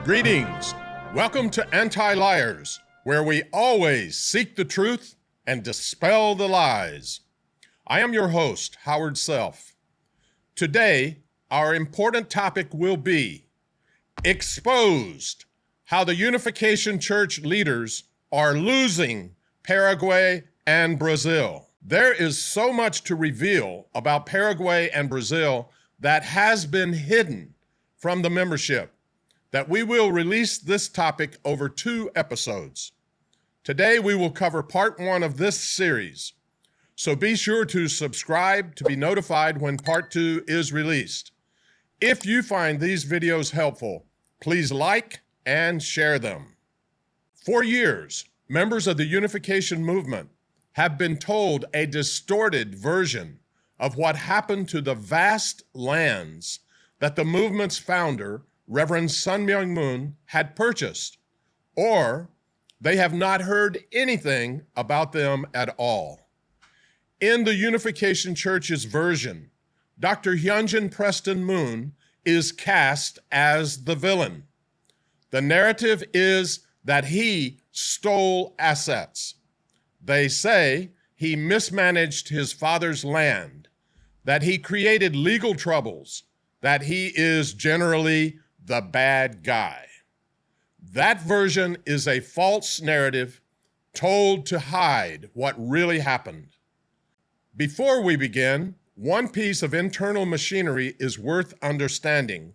Greetings. Welcome to Anti-Liars, where we always seek the truth and dispel the lies. I am your host, Howard Self. Today, our important topic will be exposed: how the Unification Church leaders are losing Paraguay and Brazil. There is so much to reveal about Paraguay and Brazil that has been hidden from the membership that we will release this topic over 2 episodes. Today, we will cover part 1 of this series, so be sure to subscribe to be notified when part 2 is released. If you find these videos helpful, please like and share them. For years, members of the Unification movement have been told a distorted version of what happened to the vast lands that the movement's founder, Reverend Sun Myung Moon, had purchased, or they have not heard anything about them at all. In the Unification Church's version, Dr. Hyunjin Preston Moon is cast as the villain. The narrative is that he stole assets. They say he mismanaged his father's land, that he created legal troubles, that he is generally the bad guy. That version is a false narrative told to hide what really happened. Before we begin, one piece of internal machinery is worth understanding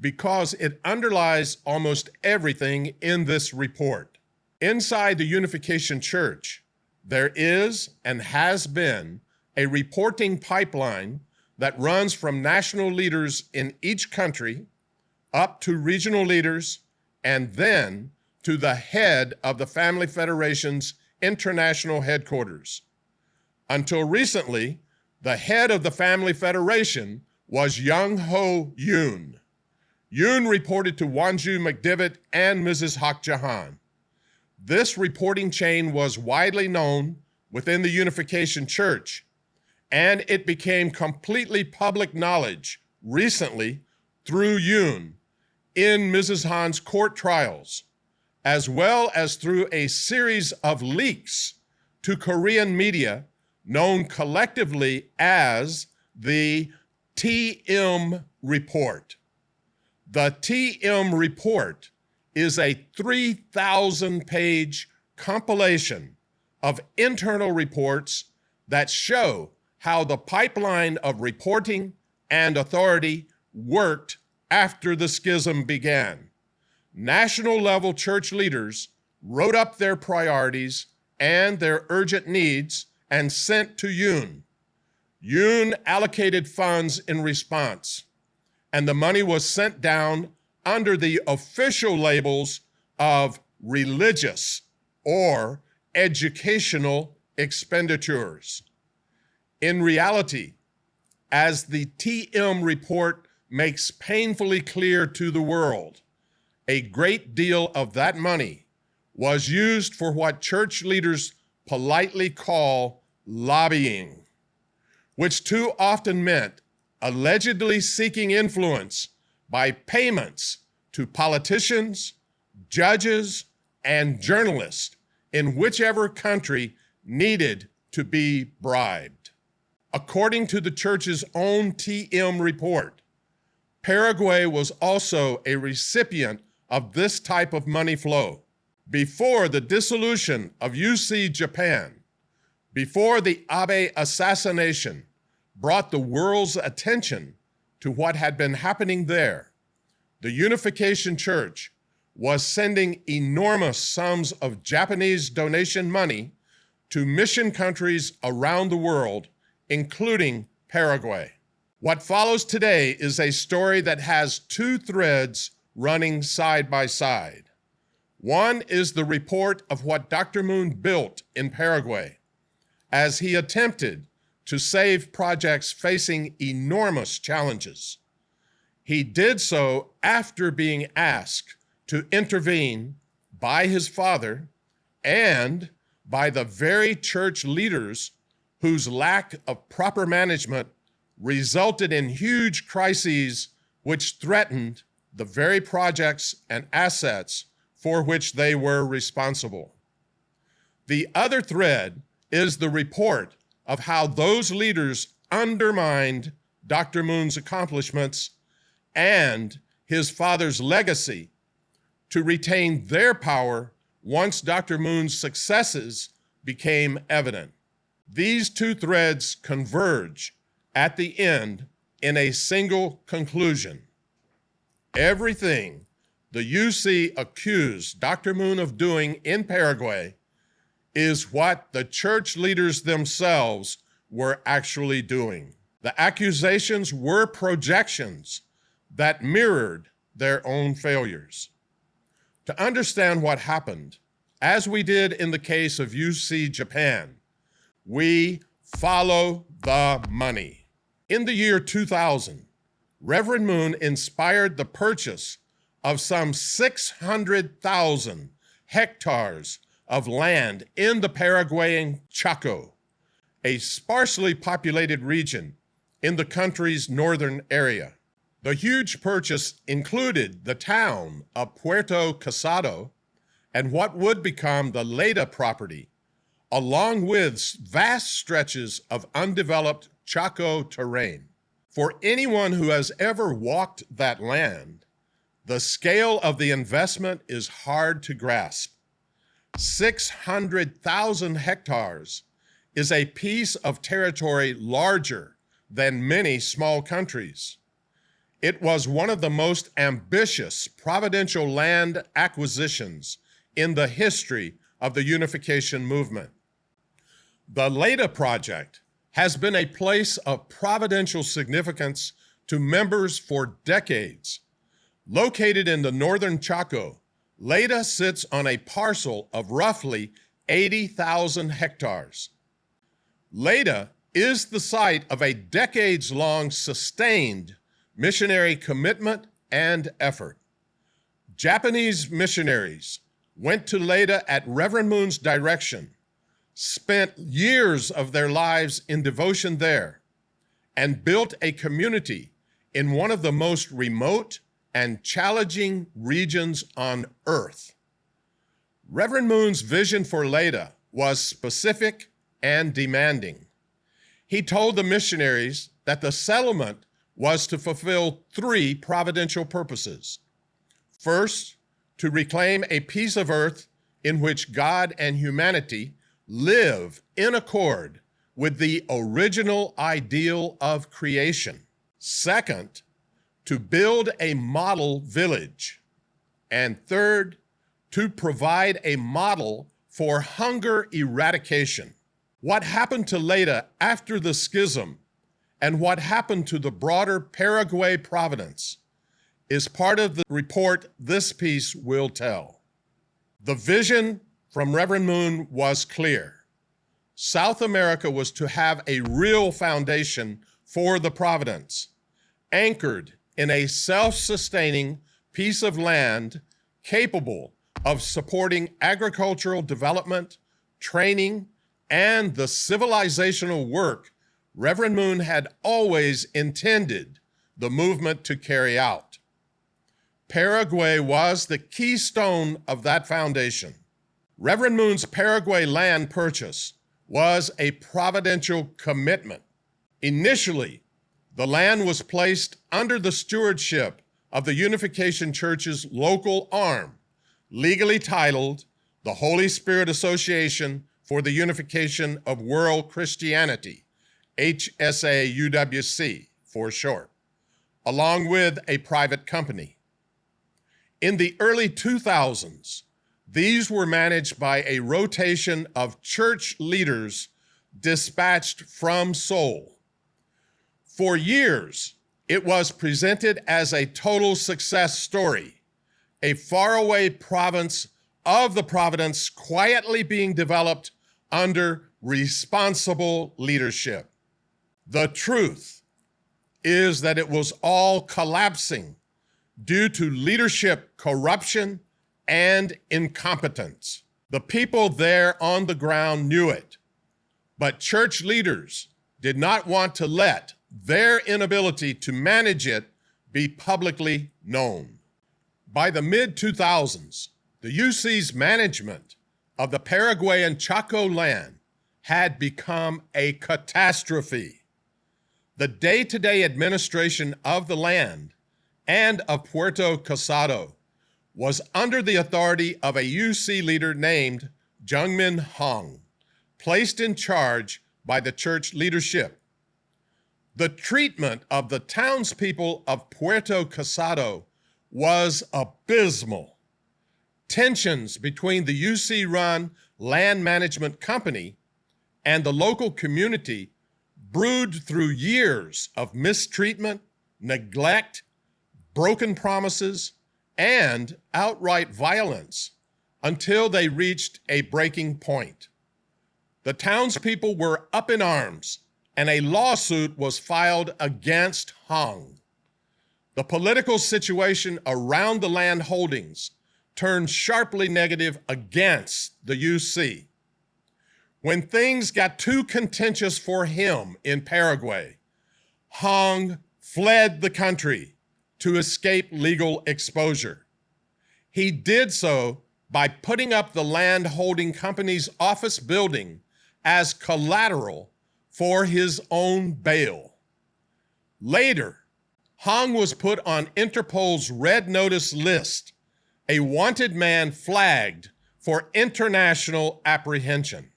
because it underlies almost everything in this report. Inside the Unification Church, there is and has been a reporting pipeline that runs from national leaders in each country up to regional leaders, and then to the head of the Family Federation's international headquarters. Until recently, the head of the Family Federation was Young Ho Yoon. Yoon reported to Wanju McDivitt and Mrs. Hak Jahan. This reporting chain was widely known within the Unification Church, and it became completely public knowledge recently through Yoon in Mrs. Han's court trials, as well as through a series of leaks to Korean media known collectively as the TM Report. The TM Report is a 3,000-page compilation of internal reports that show how the pipeline of reporting and authority worked after the schism began. National-level church leaders wrote up their priorities and their urgent needs and sent to Yoon. Yoon allocated funds in response, and the money was sent down under the official labels of religious or educational expenditures. In reality, as the TM Report makes painfully clear to the world, a great deal of that money was used for what church leaders politely call lobbying, which too often meant allegedly seeking influence by payments to politicians, judges, and journalists in whichever country needed to be bribed. According to the church's own TM report, Paraguay was also a recipient of this type of money flow. Before the dissolution of UC Japan, before the Abe assassination brought the world's attention to what had been happening there, the Unification Church was sending enormous sums of Japanese donation money to mission countries around the world, including Paraguay. What follows today is a story that has 2 threads running side by side. One is the report of what Dr. Moon built in Paraguay as he attempted to save projects facing enormous challenges. He did so after being asked to intervene by his father and by the very church leaders whose lack of proper management resulted in huge crises which threatened the very projects and assets for which they were responsible. The other thread is the report of how those leaders undermined Dr. Moon's accomplishments and his father's legacy to retain their power once Dr. Moon's successes became evident. These two threads converge at the end in a single conclusion. Everything the UC accused Dr. Moon of doing in Paraguay is what the church leaders themselves were actually doing. The accusations were projections that mirrored their own failures. To understand what happened, as we did in the case of UC Japan, we follow the money. In the year 2000, Reverend Moon inspired the purchase of some 600,000 hectares of land in the Paraguayan Chaco, a sparsely populated region in the country's northern area. The huge purchase included the town of Puerto Casado and what would become the Leda property, along with vast stretches of undeveloped Chaco terrain. For anyone who has ever walked that land, the scale of the investment is hard to grasp. 600,000 hectares is a piece of territory larger than many small countries. It was one of the most ambitious providential land acquisitions in the history of the unification movement. The Leda Project has been a place of providential significance to members for decades. Located in the northern Chaco, Leda sits on a parcel of roughly 80,000 hectares. Leda is the site of a decades-long sustained missionary commitment and effort. Japanese missionaries went to Leda at Reverend Moon's direction, spent years of their lives in devotion there, and built a community in one of the most remote and challenging regions on earth. Reverend Moon's vision for Leda was specific and demanding. He told the missionaries that the settlement was to fulfill three providential purposes. First, to reclaim a piece of earth in which God and humanity live in accord with the original ideal of creation. Second, to build a model village. And third, to provide a model for hunger eradication. What happened to Leda after the schism and what happened to the broader Paraguay providence is part of the report this piece will tell. The vision from Reverend Moon was clear. South America was to have a real foundation for the providence, anchored in a self-sustaining piece of land capable of supporting agricultural development, training, and the civilizational work Reverend Moon had always intended the movement to carry out. Paraguay was the keystone of that foundation. Reverend Moon's Paraguay land purchase was a providential commitment. Initially, the land was placed under the stewardship of the Unification Church's local arm, legally titled the Holy Spirit Association for the Unification of World Christianity, HSAUWC for short, along with a private company. In the early 2000s, these were managed by a rotation of church leaders dispatched from Seoul. For years, it was presented as a total success story, a faraway province of the providence quietly being developed under responsible leadership. The truth is that it was all collapsing due to leadership corruption and incompetence. The people there on the ground knew it, but church leaders did not want to let their inability to manage it be publicly known. By the mid-2000s, the UC's management of the Paraguay and Chaco land had become a catastrophe. The day-to-day administration of the land and of Puerto Casado was under the authority of a UC leader named Jungmin Hong, placed in charge by the church leadership. The treatment of the townspeople of Puerto Casado was abysmal. Tensions between the UC-run land management company and the local community brewed through years of mistreatment, neglect, broken promises, and outright violence until they reached a breaking point. The townspeople were up in arms, and a lawsuit was filed against Hong. The political situation around the land holdings turned sharply negative against the UC. When things got too contentious for him in Paraguay, Hong fled the country to escape legal exposure. He did so by putting up the land holding company's office building as collateral for his own bail. Later, Hong was put on Interpol's Red Notice list, a wanted man flagged for international apprehension.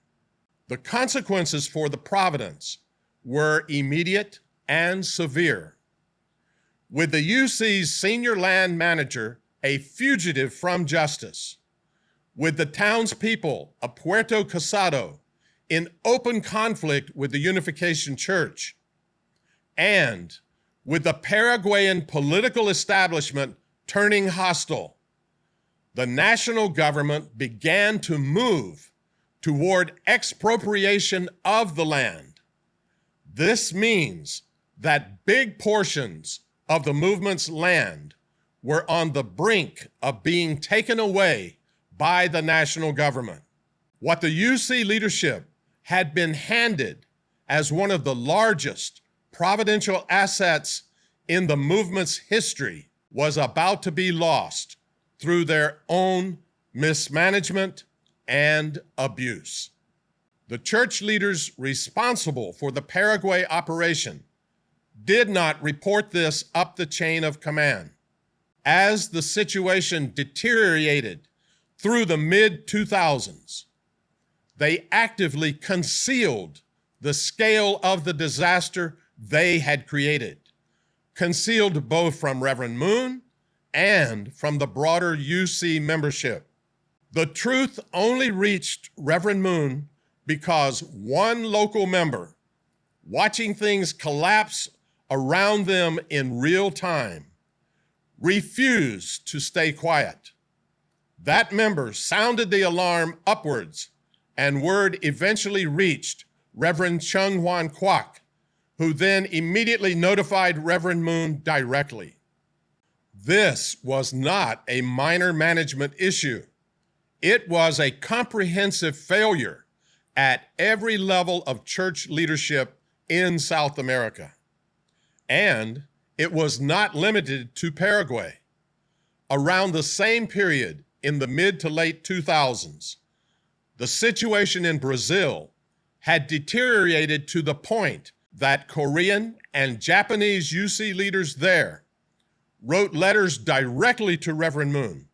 The consequences for the Providence were immediate and severe. With the UC's senior land manager a fugitive from justice, with the townspeople of Puerto Casado in open conflict with the Unification Church, and with the Paraguayan political establishment turning hostile, the national government began to move toward expropriation of the land. This means that big portions of the movement's land were on the brink of being taken away by the national government. What the UC leadership had been handed as one of the largest providential assets in the movement's history was about to be lost through their own mismanagement and abuse. The church leaders responsible for the Paraguay operation did not report this up the chain of command. As the situation deteriorated through the mid-2000s, they actively concealed the scale of the disaster they had created, concealed both from Reverend Moon and from the broader UC membership. The truth only reached Reverend Moon because one local member, watching things collapse around them in real time, refused to stay quiet. That member sounded the alarm upwards, and word eventually reached Reverend Chung Hwan Kwok, who then immediately notified Reverend Moon directly. This was not a minor management issue. It was a comprehensive failure at every level of church leadership in South America. And it was not limited to Paraguay. Around the same period, in the mid to late 2000s, the situation in Brazil had deteriorated to the point that Korean and Japanese UC leaders there wrote letters directly to Reverend Moon,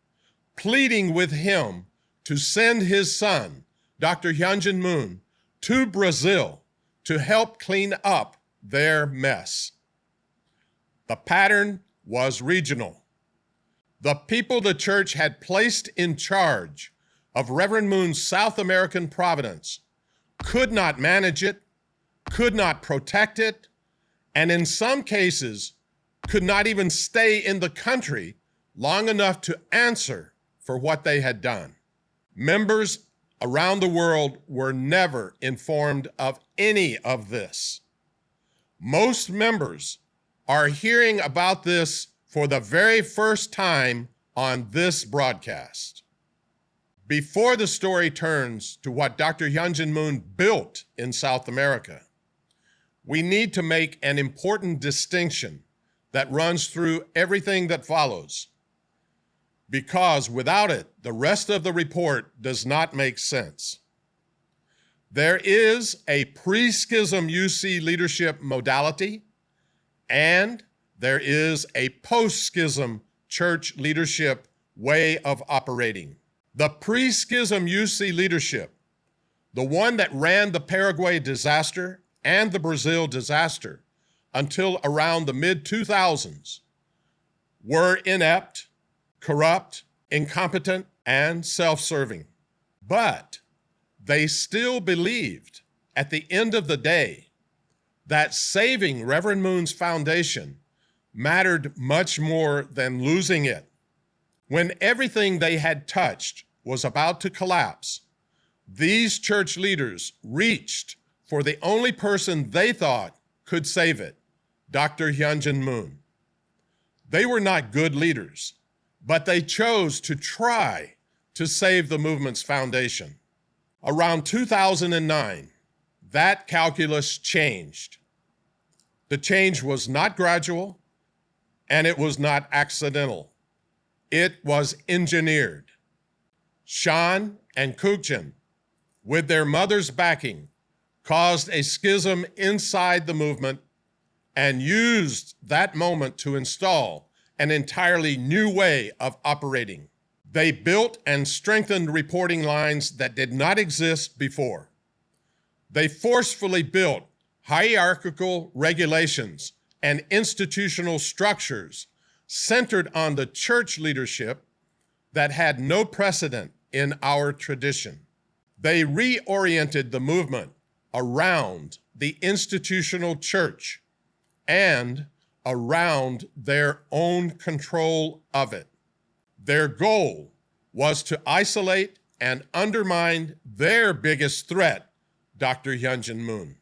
pleading with him to send his son, Dr. Hyunjin Moon, to Brazil to help clean up their mess. The pattern was regional. The people the church had placed in charge of Reverend Moon's South American providence could not manage it, could not protect it, and in some cases could not even stay in the country long enough to answer for what they had done. Members around the world were never informed of any of this. Most members are hearing about this for the very first time on this broadcast. Before the story turns to what Dr. Hyunjin Moon built in South America, we need to make an important distinction that runs through everything that follows. because without it, the rest of the report does not make sense. There is a pre-schism UC leadership modality, and there is a post-schism church leadership way of operating. The pre-schism UC leadership, the one that ran the Paraguay disaster and the Brazil disaster until around the mid-2000s, were inept, corrupt, incompetent, and self-serving. But they still believed at the end of the day that saving Reverend Moon's foundation mattered much more than losing it. When everything they had touched was about to collapse, these church leaders reached for the only person they thought could save it, Dr. Hyunjin Moon. They were not good leaders, but they chose to try to save the movement's foundation. Around 2009, that calculus changed. The change was not gradual, and it was not accidental. It was engineered. Shan and Kukjin, with their mother's backing, caused a schism inside the movement and used that moment to install an entirely new way of operating. They built and strengthened reporting lines that did not exist before. They forcefully built hierarchical regulations and institutional structures centered on the church leadership that had no precedent in our tradition. They reoriented the movement around the institutional church and around their own control of it. Their goal was to isolate and undermine their biggest threat, Dr. Hyunjin Moon.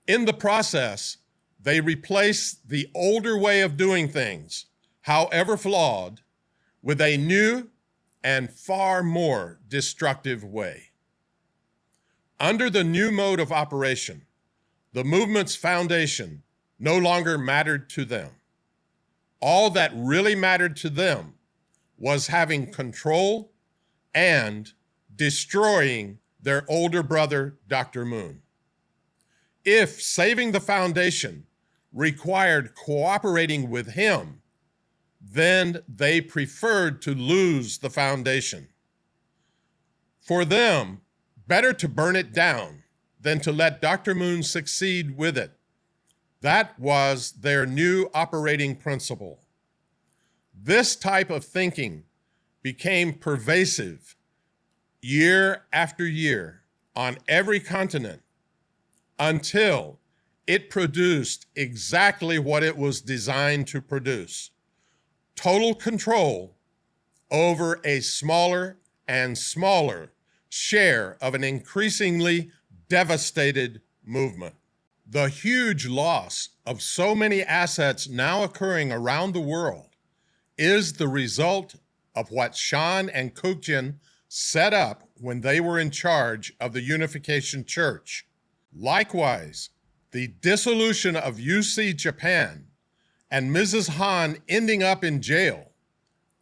In the process, they replaced the older way of doing things, however flawed, with a new and far more destructive way. Under the new mode of operation, the movement's foundation no longer mattered to them. All that really mattered to them was having control and destroying their older brother, Dr. Moon. If saving the foundation required cooperating with him, then they preferred to lose the foundation. For them, better to burn it down than to let Dr. Moon succeed with it. That was their new operating principle. This type of thinking became pervasive year after year on every continent until it produced exactly what it was designed to produce: total control over a smaller and smaller share of an increasingly devastated movement. The huge loss of so many assets now occurring around the world is the result of what Shan and Kukjin set up when they were in charge of the Unification Church. Likewise, the dissolution of UC Japan and Mrs. Han ending up in jail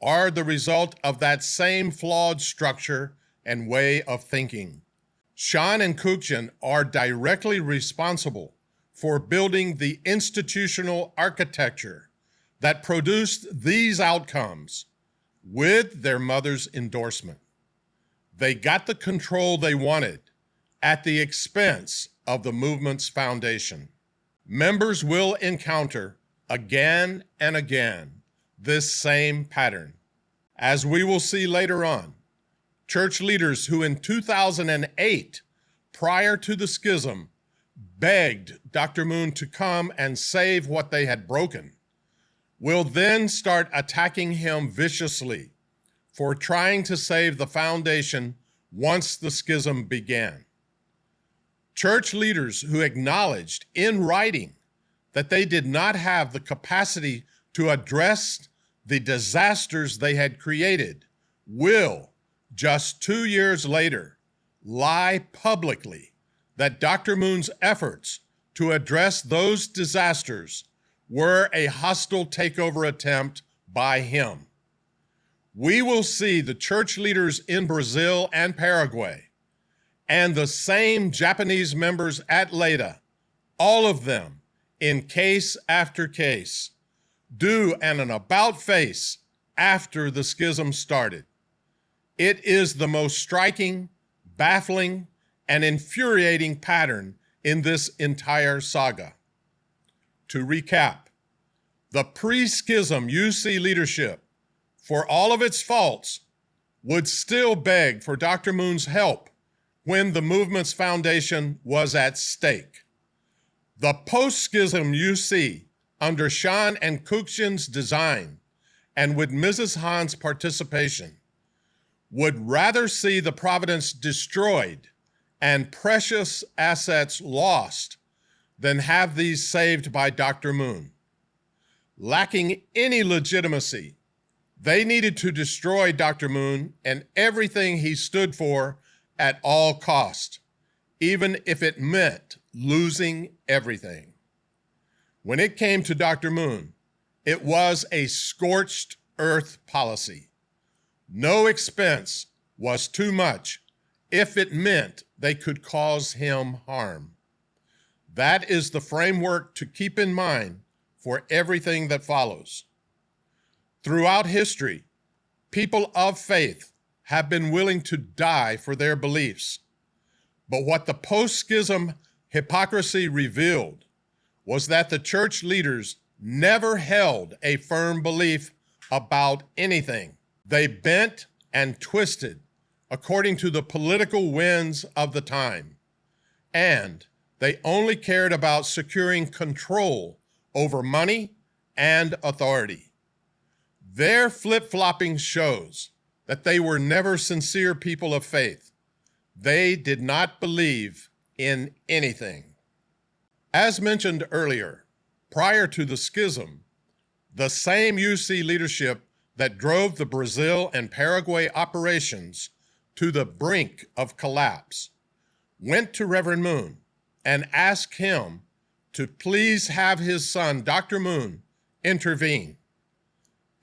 are the result of that same flawed structure and way of thinking. Shan and Kukjin are directly responsible for building the institutional architecture that produced these outcomes with their mother's endorsement. They got the control they wanted at the expense of the movement's foundation. Members will encounter again and again this same pattern. As we will see later on, church leaders who in 2008, prior to the schism, begged Dr. Moon to come and save what they had broken, will then start attacking him viciously for trying to save the foundation once the schism began. Church leaders who acknowledged in writing that they did not have the capacity to address the disasters they had created will, just 2 years later, lie publicly that Dr. Moon's efforts to address those disasters were a hostile takeover attempt by him. we will see the church leaders in Brazil and Paraguay and the same Japanese members at Leda, all of them, in case after case, do an about-face after the schism started. It is the most striking, baffling, and infuriating pattern in this entire saga. To recap, the pre-schism UC leadership, for all of its faults, would still beg for Dr. Moon's help when the movement's foundation was at stake. The post-schism UC, under Shan and Kukshin's design, and with Mrs. Han's participation, would rather see the Providence destroyed and precious assets lost than have these saved by Dr. Moon. Lacking any legitimacy, they needed to destroy Dr. Moon and everything he stood for at all cost, even if it meant losing everything. When it came to Dr. Moon, it was a scorched earth policy. No expense was too much if it meant they could cause him harm. That is the framework to keep in mind for everything that follows. Throughout history, people of faith have been willing to die for their beliefs. But what the post-schism hypocrisy revealed was that the church leaders never held a firm belief about anything. They bent and twisted according to the political winds of the time, and they only cared about securing control over money and authority. Their flip-flopping shows that they were never sincere people of faith. They did not believe in anything. As mentioned earlier, prior to the schism, the same UC leadership that drove the Brazil and Paraguay operations to the brink of collapse went to Reverend Moon and asked him to please have his son, Dr. Moon, intervene.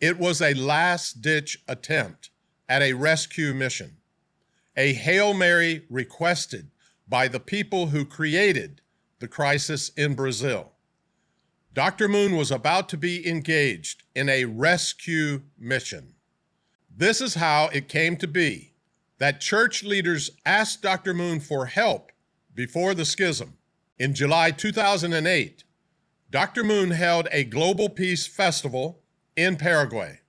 It was a last-ditch attempt at a rescue mission, a Hail Mary requested by the people who created the crisis in Brazil. Dr. Moon was about to be engaged in a rescue mission. This is how it came to be that church leaders asked Dr. Moon for help before the schism. In July 2008, Dr. Moon held a Global Peace Festival in Paraguay.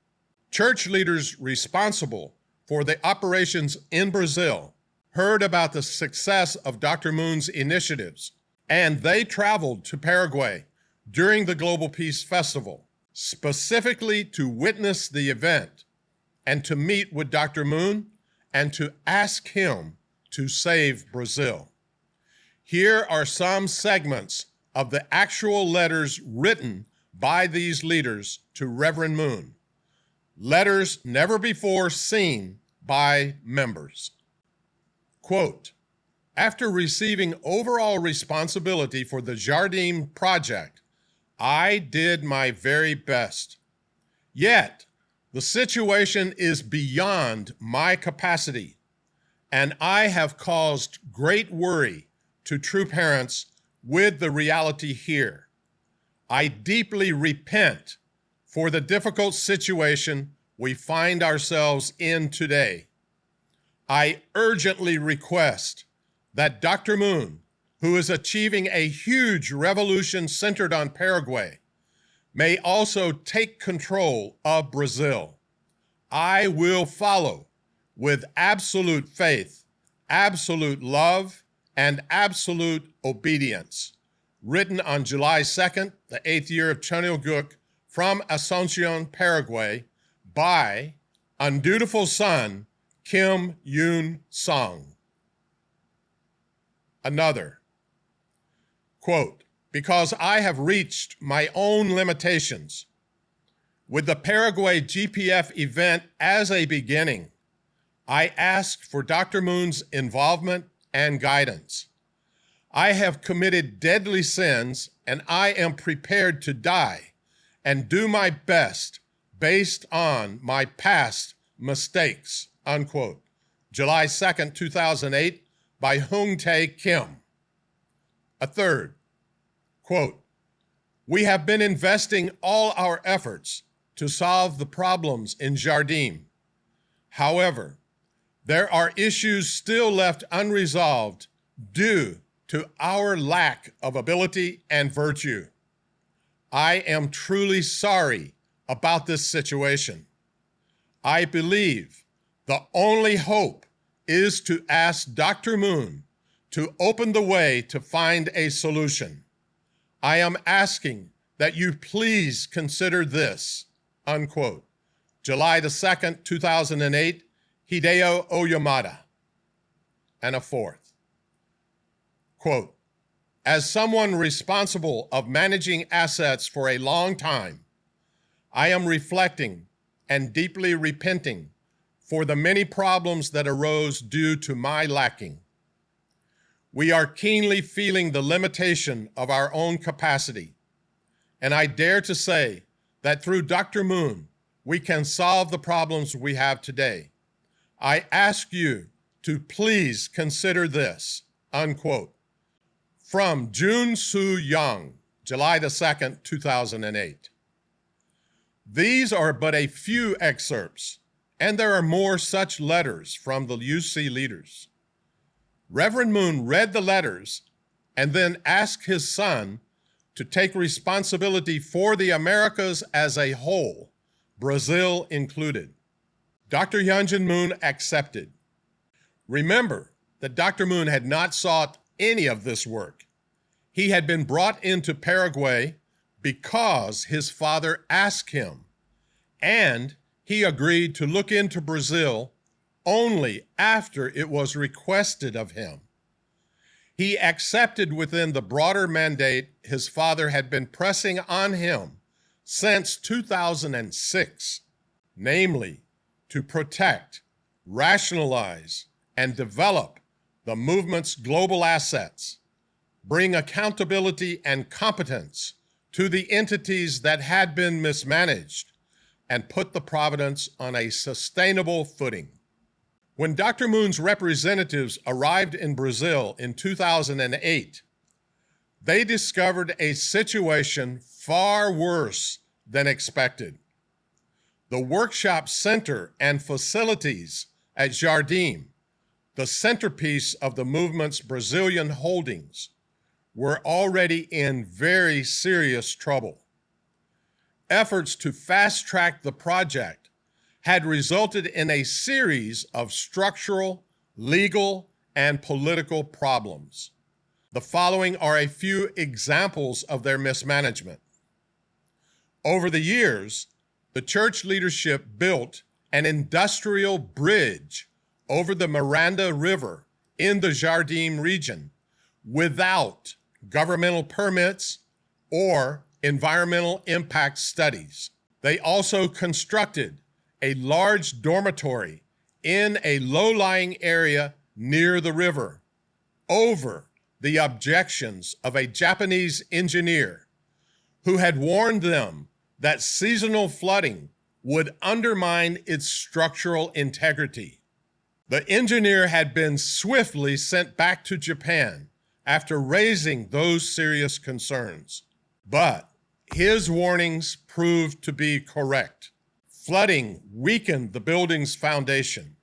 Church leaders responsible for the operations in Brazil heard about the success of Dr. Moon's initiatives, and they traveled to Paraguay during the Global Peace Festival, specifically to witness the event and to meet with Dr. Moon and to ask him to save Brazil. Here are some segments of the actual letters written by these leaders to Reverend Moon, letters never before seen by members. Quote, after receiving overall responsibility for the Jardim project, I did my very best. Yet, the situation is beyond my capacity, and I have caused great worry to true parents with the reality here. I deeply repent for the difficult situation we find ourselves in today. I urgently request that Dr. Moon, who is achieving a huge revolution centered on Paraguay, may also take control of Brazil. I will follow with absolute faith, absolute love, and absolute obedience. Written on July 2nd, the 8th year of Chonilguk, from Asuncion, Paraguay, by undutiful son, Kim Yoon Song. Another, quote, because I have reached my own limitations. With the Paraguay GPF event as a beginning, I asked for Dr. Moon's involvement and guidance. I have committed deadly sins, and I am prepared to die and do my best based on my past mistakes, unquote. July 2nd, 2008, by Hung Tae Kim. A third, quote, we have been investing all our efforts to solve the problems in Jardim. However, there are issues still left unresolved due to our lack of ability and virtue. I am truly sorry about this situation. I believe the only hope is to ask Dr. Moon to open the way to find a solution. I am asking that you please consider this, unquote. July the 2nd, 2008, Hideo Oyamada. And a fourth, quote, as someone responsible of managing assets for a long time, I am reflecting and deeply repenting for the many problems that arose due to my lacking. We are keenly feeling the limitation of our own capacity, and I dare to say that through Dr. Moon, we can solve the problems we have today. I ask you to please consider this, unquote. From Jun Soo Young, July the 2nd, 2008. These are but a few excerpts, and there are more such letters from the UC leaders. Reverend Moon read the letters and then asked his son to take responsibility for the Americas as a whole, Brazil included. Dr. Hyunjin Moon accepted. Remember that Dr. Moon had not sought any of this work. He had been brought into Paraguay because his father asked him, and he agreed to look into Brazil only after it was requested of him. He accepted within the broader mandate his father had been pressing on him since 2006, namely, to protect, rationalize, and develop the movement's global assets, bring accountability and competence to the entities that had been mismanaged, and put the providence on a sustainable footing. When Dr. Moon's representatives arrived in Brazil in 2008, they discovered a situation far worse than expected. The workshop center and facilities at Jardim, the centerpiece of the movement's Brazilian holdings, were already in very serious trouble. Efforts to fast-track the project had resulted in a series of structural, legal, and political problems. The following are a few examples of their mismanagement. Over the years, the church leadership built an industrial bridge over the Miranda River in the Jardim region without governmental permits or environmental impact studies. They also constructed a large dormitory in a low-lying area near the river over the objections of a Japanese engineer who had warned them that seasonal flooding would undermine its structural integrity. The engineer had been swiftly sent back to Japan after raising those serious concerns. But his warnings proved to be correct. Flooding weakened the building's foundation.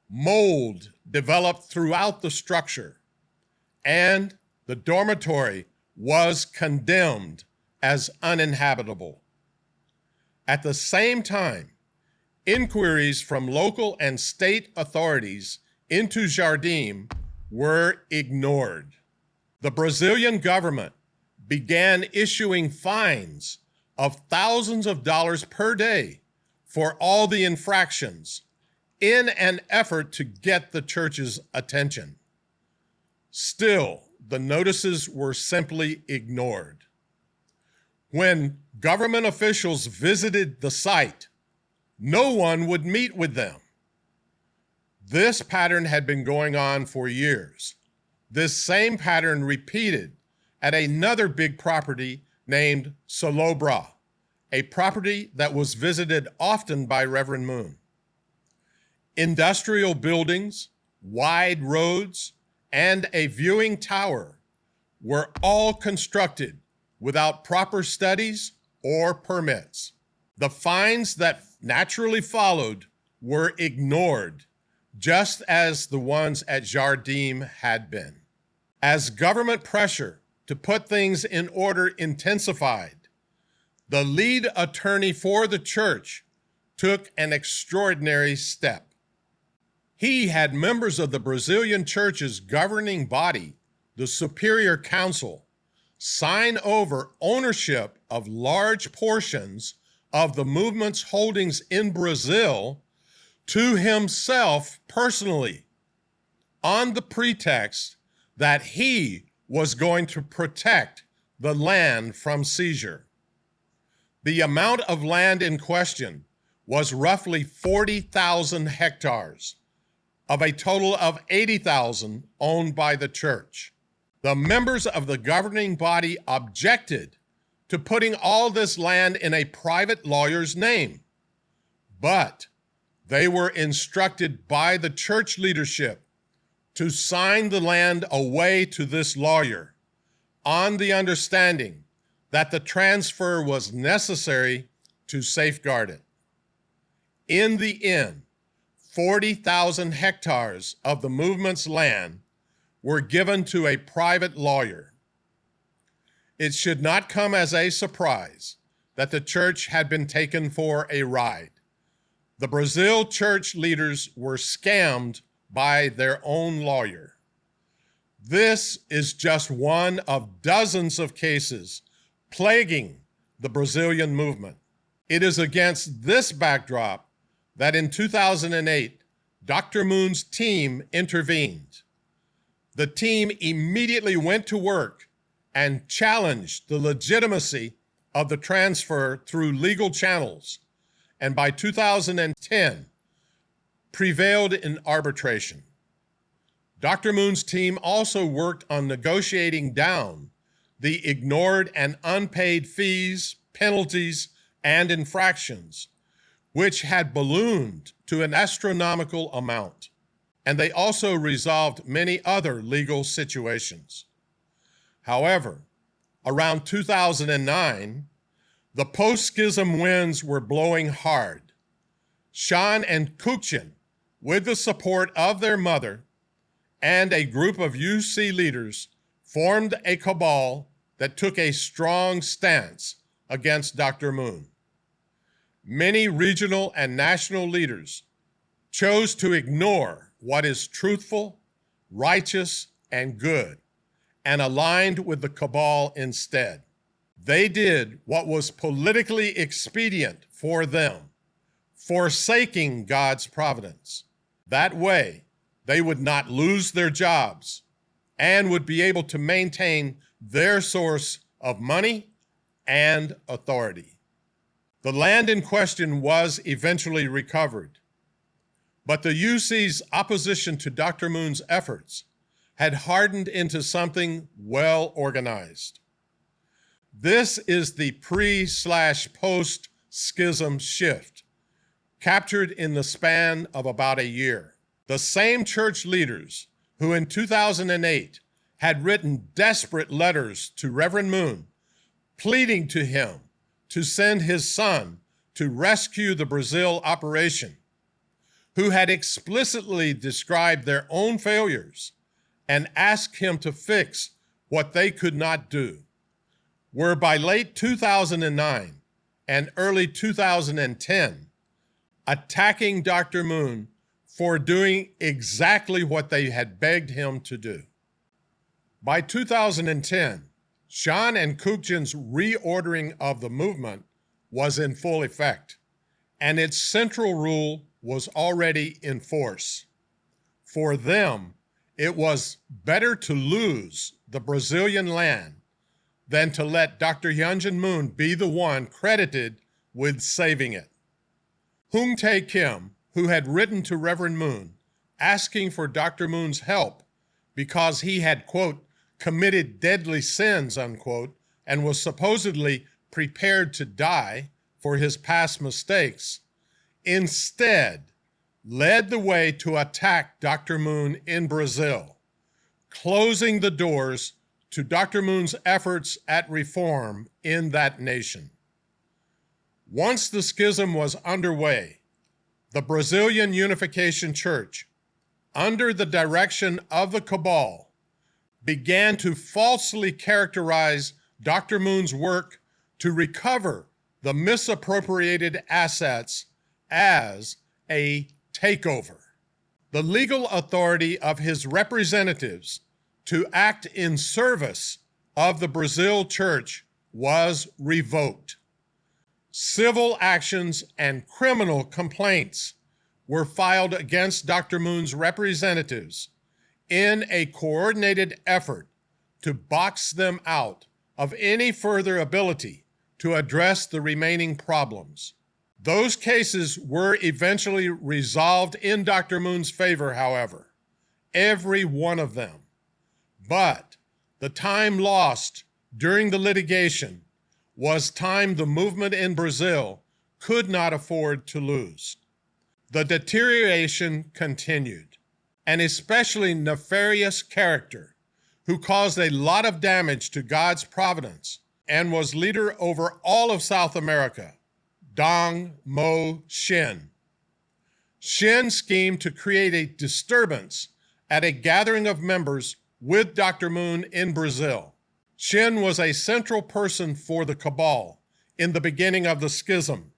Mold developed throughout the structure, and the dormitory was condemned as uninhabitable. At the same time, inquiries from local and state authorities into Jardim were ignored. The Brazilian government began issuing fines of thousands of dollars per day for all the infractions in an effort to get the church's attention. Still, the notices were simply ignored. When government officials visited the site, no one would meet with them. This pattern had been going on for years. This same pattern repeated at another big property named Solobra, a property that was visited often by Reverend Moon. Industrial buildings, wide roads, and a viewing tower were all constructed without proper studies or permits. The fines that naturally followed were ignored, just as the ones at Jardim had been. As government pressure to put things in order intensified, the lead attorney for the church took an extraordinary step. He had members of the Brazilian church's governing body, the Superior Council, sign over ownership of large portions of the movement's holdings in Brazil to himself personally, on the pretext that he was going to protect the land from seizure. The amount of land in question was roughly 40,000 hectares of a total of 80,000 owned by the church. The members of the governing body objected to putting all this land in a private lawyer's name, but they were instructed by the church leadership to sign the land away to this lawyer on the understanding that the transfer was necessary to safeguard it. In the end, 40,000 hectares of the movement's land were given to a private lawyer. It should not come as a surprise that the church had been taken for a ride. The Brazil church leaders were scammed by their own lawyer. This is just one of dozens of cases plaguing the Brazilian movement. It is against this backdrop that in 2008, Dr. Moon's team intervened. The team immediately went to work and challenged the legitimacy of the transfer through legal channels, and by 2010, prevailed in arbitration. Dr. Moon's team also worked on negotiating down the ignored and unpaid fees, penalties, and infractions, which had ballooned to an astronomical amount. And they also resolved many other legal situations. However, around 2009, the post-schism winds were blowing hard. Sean and Kukchin, with the support of their mother and a group of UC leaders, formed a cabal that took a strong stance against Dr. Moon. Many regional and national leaders chose to ignore what is truthful, righteous, and good, and aligned with the cabal instead. They did what was politically expedient for them, forsaking God's providence. That way, they would not lose their jobs and would be able to maintain their source of money and authority. The land in question was eventually recovered, but the UC's opposition to Dr. Moon's efforts had hardened into something well organized. This is the pre/post-schism shift, captured in the span of about a year. The same church leaders who in 2008 had written desperate letters to Reverend Moon, pleading to him to send his son to rescue the Brazil operation, who had explicitly described their own failures and asked him to fix what they could not do, were by late 2009 and early 2010 attacking Dr. Moon for doing exactly what they had begged him to do. By 2010, Sean and Kukchin's reordering of the movement was in full effect, and its central rule was already in force. For them, it was better to lose the Brazilian land than to let Dr. Hyunjin Moon be the one credited with saving it. Hung Tae Kim, who had written to Reverend Moon asking for Dr. Moon's help because he had, quote, committed deadly sins, unquote, and was supposedly prepared to die for his past mistakes, instead led the way to attack Dr. Moon in Brazil, closing the doors to Dr. Moon's efforts at reform in that nation. Once the schism was underway, the Brazilian Unification Church, under the direction of the cabal, began to falsely characterize Dr. Moon's work to recover the misappropriated assets as a takeover. The legal authority of his representatives to act in service of the Brazil church was revoked. Civil actions and criminal complaints were filed against Dr. Moon's representatives in a coordinated effort to box them out of any further ability to address the remaining problems. Those cases were eventually resolved in Dr. Moon's favor, however, every one of them. But the time lost during the litigation was time the movement in Brazil could not afford to lose. The deterioration continued. An especially nefarious character who caused a lot of damage to God's providence and was leader over all of South America, Dong Mo Shin. Shin schemed to create a disturbance at a gathering of members with Dr. Moon in Brazil. Shin was a central person for the cabal in the beginning of the schism.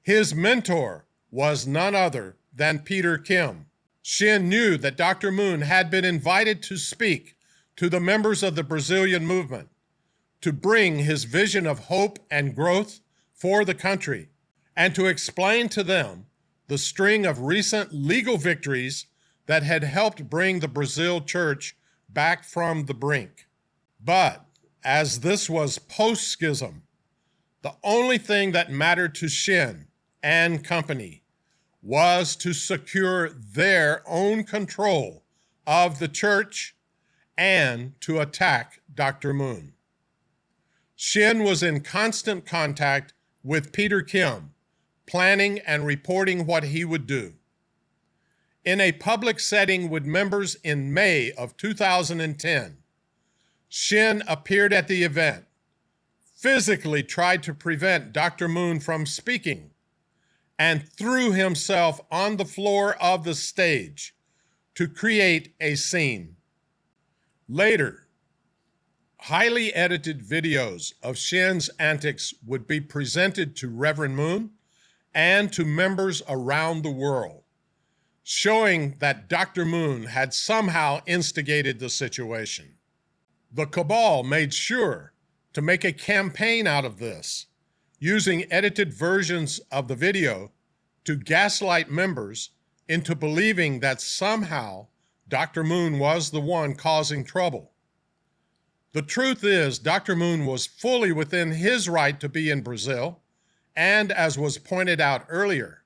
His mentor was none other than Peter Kim. Shin knew that Dr. Moon had been invited to speak to the members of the Brazilian movement to bring his vision of hope and growth for the country and to explain to them the string of recent legal victories that had helped bring the Brazil church back from the brink. But as this was post-schism, the only thing that mattered to Shin and company was to secure their own control of the church and to attack Dr. Moon. Shin was in constant contact with Peter Kim, planning and reporting what he would do. In a public setting with members in May of 2010, Shin appeared at the event, physically tried to prevent Dr. Moon from speaking, and threw himself on the floor of the stage to create a scene. Later, highly edited videos of Shin's antics would be presented to Reverend Moon and to members around the world, showing that Dr. Moon had somehow instigated the situation. The cabal made sure to make a campaign out of this, using edited versions of the video to gaslight members into believing that somehow Dr. Moon was the one causing trouble. The truth is, Dr. Moon was fully within his right to be in Brazil, and as was pointed out earlier,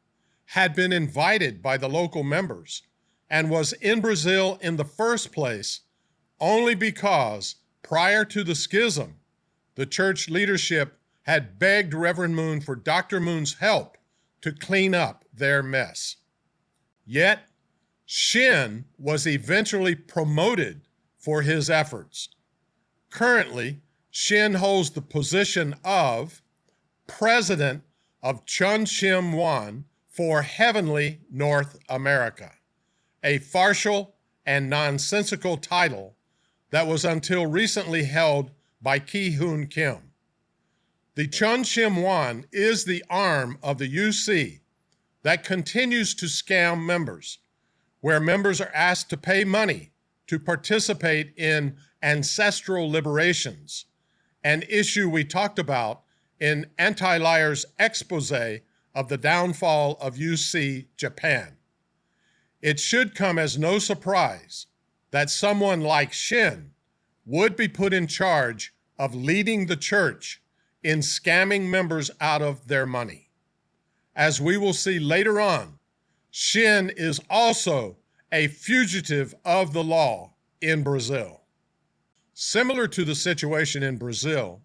had been invited by the local members and was in Brazil in the first place only because, prior to the schism, the church leadership had begged Reverend Moon for Dr. Moon's help to clean up their mess. Yet, Shin was eventually promoted for his efforts. Currently, Shin holds the position of President of Chunshim Wan for Heavenly North America, a farcical and nonsensical title that was until recently held by Ki-hoon Kim. The Chunshim Wan is the arm of the UC that continues to scam members, where members are asked to pay money to participate in ancestral liberations, an issue we talked about in Anti-Liar's expose of the downfall of UC Japan. It should come as no surprise that someone like Shin would be put in charge of leading the church in scamming members out of their money. As we will see later on, Shin is also a fugitive of the law in Brazil. Similar to the situation in Brazil,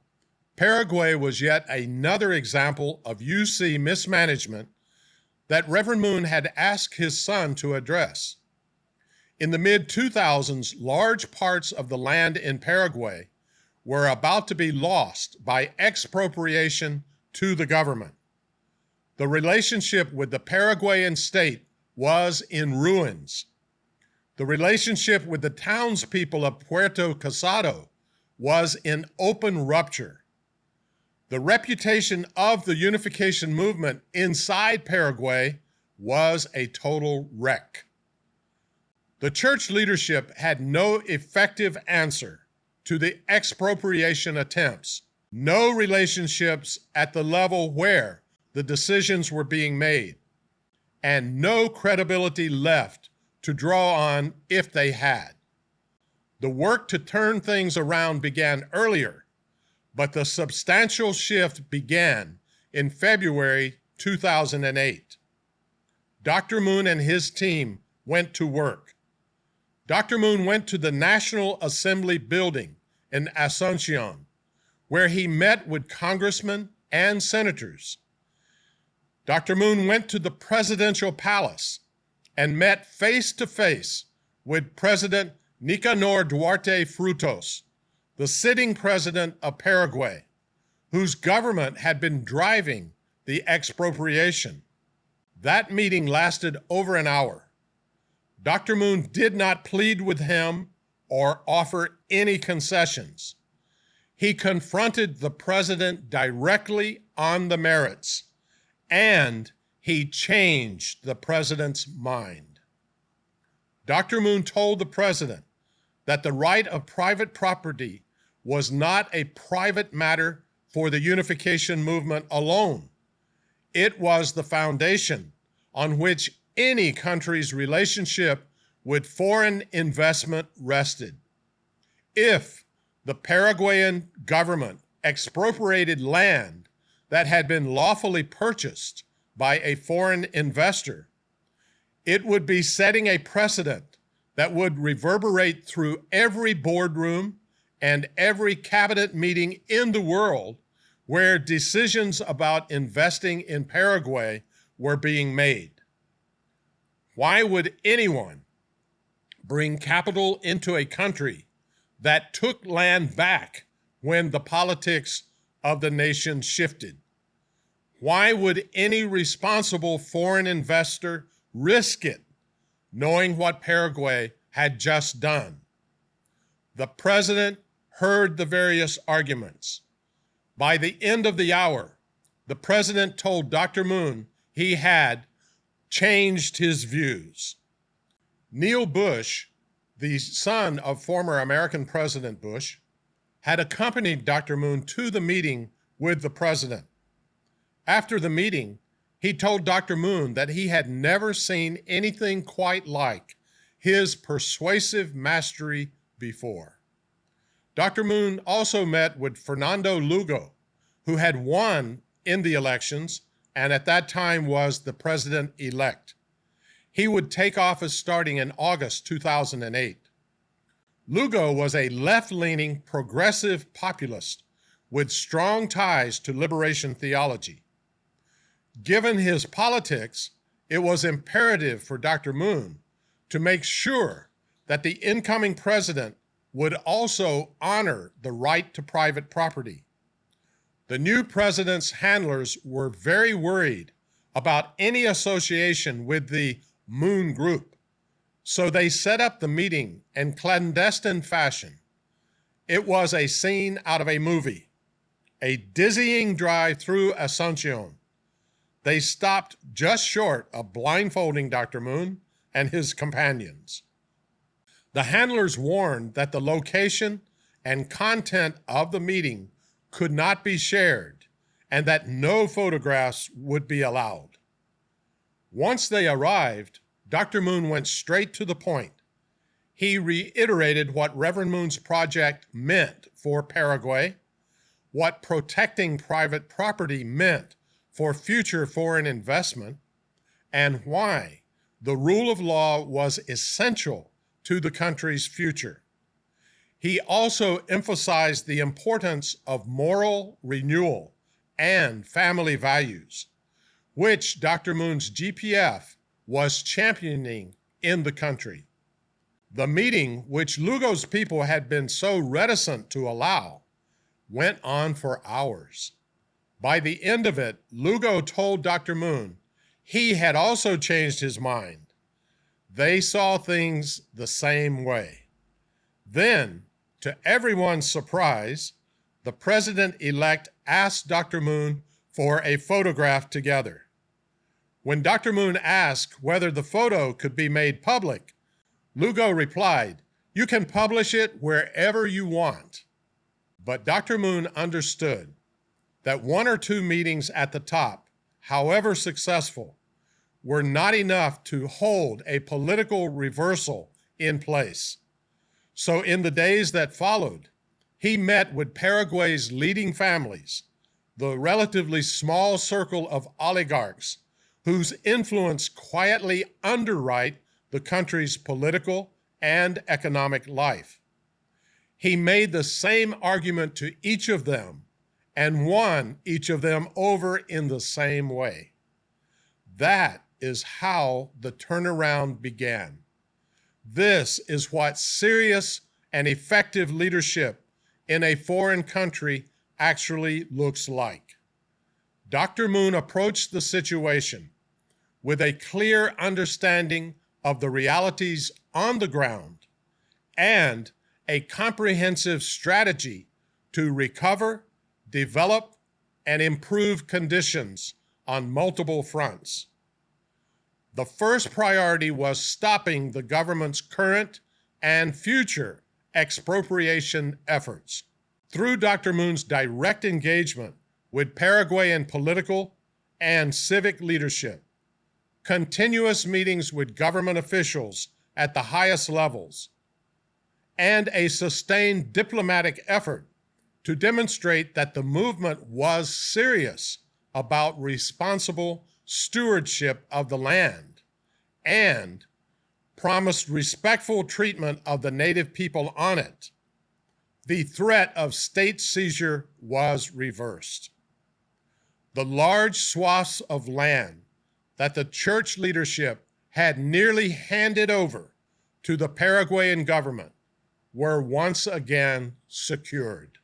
Paraguay was yet another example of UC mismanagement that Reverend Moon had asked his son to address. In the mid-2000s, large parts of the land in Paraguay were about to be lost by expropriation to the government. The relationship with the Paraguayan state was in ruins. The relationship with the townspeople of Puerto Casado was in open rupture. The reputation of the unification movement inside Paraguay was a total wreck. The church leadership had no effective answer to the expropriation attempts, no relationships at the level where the decisions were being made, and no credibility left to draw on if they had. The work to turn things around began earlier, but the substantial shift began in February 2008. Dr. Moon and his team went to work. Dr. Moon went to the National Assembly building in Asuncion, where he met with congressmen and senators. Dr. Moon went to the presidential palace and met face-to-face with President Nicanor Duarte Frutos, the sitting president of Paraguay, whose government had been driving the expropriation. That meeting lasted over an hour. Dr. Moon did not plead with him or offer any concessions. He confronted the president directly on the merits, and he changed the president's mind. Dr. Moon told the president that the right of private property was not a private matter for the unification movement alone. It was the foundation on which any country's relationship with foreign investment rested. If the Paraguayan government expropriated land that had been lawfully purchased by a foreign investor, it would be setting a precedent that would reverberate through every boardroom and every cabinet meeting in the world where decisions about investing in Paraguay were being made. Why would anyone bring capital into a country that took land back when the politics of the nation shifted? Why would any responsible foreign investor risk it, knowing what Paraguay had just done? The president heard the various arguments. By the end of the hour, the president told Dr. Moon he had changed his views. Neil Bush, the son of former American President Bush, had accompanied Dr. Moon to the meeting with the president. After the meeting, he told Dr. Moon that he had never seen anything quite like his persuasive mastery before. Dr. Moon also met with Fernando Lugo, who had won in the elections and at that time was the president-elect. He would take office starting in August 2008. Lugo was a left-leaning progressive populist with strong ties to liberation theology. Given his politics, it was imperative for Dr. Moon to make sure that the incoming president would also honor the right to private property. The new president's handlers were very worried about any association with the Moon Group, so they set up the meeting in clandestine fashion. It was a scene out of a movie, a dizzying drive through Asuncion. They stopped just short of blindfolding Dr. Moon and his companions. The handlers warned that the location and content of the meeting could not be shared and that no photographs would be allowed. Once they arrived, Dr. Moon went straight to the point. He reiterated what Reverend Moon's project meant for Paraguay, what protecting private property meant for future foreign investment, and why the rule of law was essential to the country's future. He also emphasized the importance of moral renewal and family values, which Dr. Moon's GPF was championing in the country. The meeting, which Lugo's people had been so reticent to allow, went on for hours. By the end of it, Lugo told Dr. Moon he had also changed his mind. They saw things the same way. Then, to everyone's surprise, the president-elect asked Dr. Moon for a photograph together. When Dr. Moon asked whether the photo could be made public, Lugo replied, "You can publish it wherever you want." But Dr. Moon understood that one or two meetings at the top, however successful, were not enough to hold a political reversal in place. So in the days that followed, he met with Paraguay's leading families, the relatively small circle of oligarchs whose influence quietly underwrite the country's political and economic life. He made the same argument to each of them and won each of them over in the same way. That is how the turnaround began. This is what serious and effective leadership in a foreign country actually looks like. Dr. Moon approached the situation with a clear understanding of the realities on the ground and a comprehensive strategy to recover, develop, and improve conditions on multiple fronts. The first priority was stopping the government's current and future expropriation efforts. Through Dr. Moon's direct engagement with Paraguayan political and civic leadership, continuous meetings with government officials at the highest levels, and a sustained diplomatic effort to demonstrate that the movement was serious about responsible stewardship of the land and promised respectful treatment of the native people on it, the threat of state seizure was reversed. The large swaths of land that the church leadership had nearly handed over to the Paraguayan government were once again secured.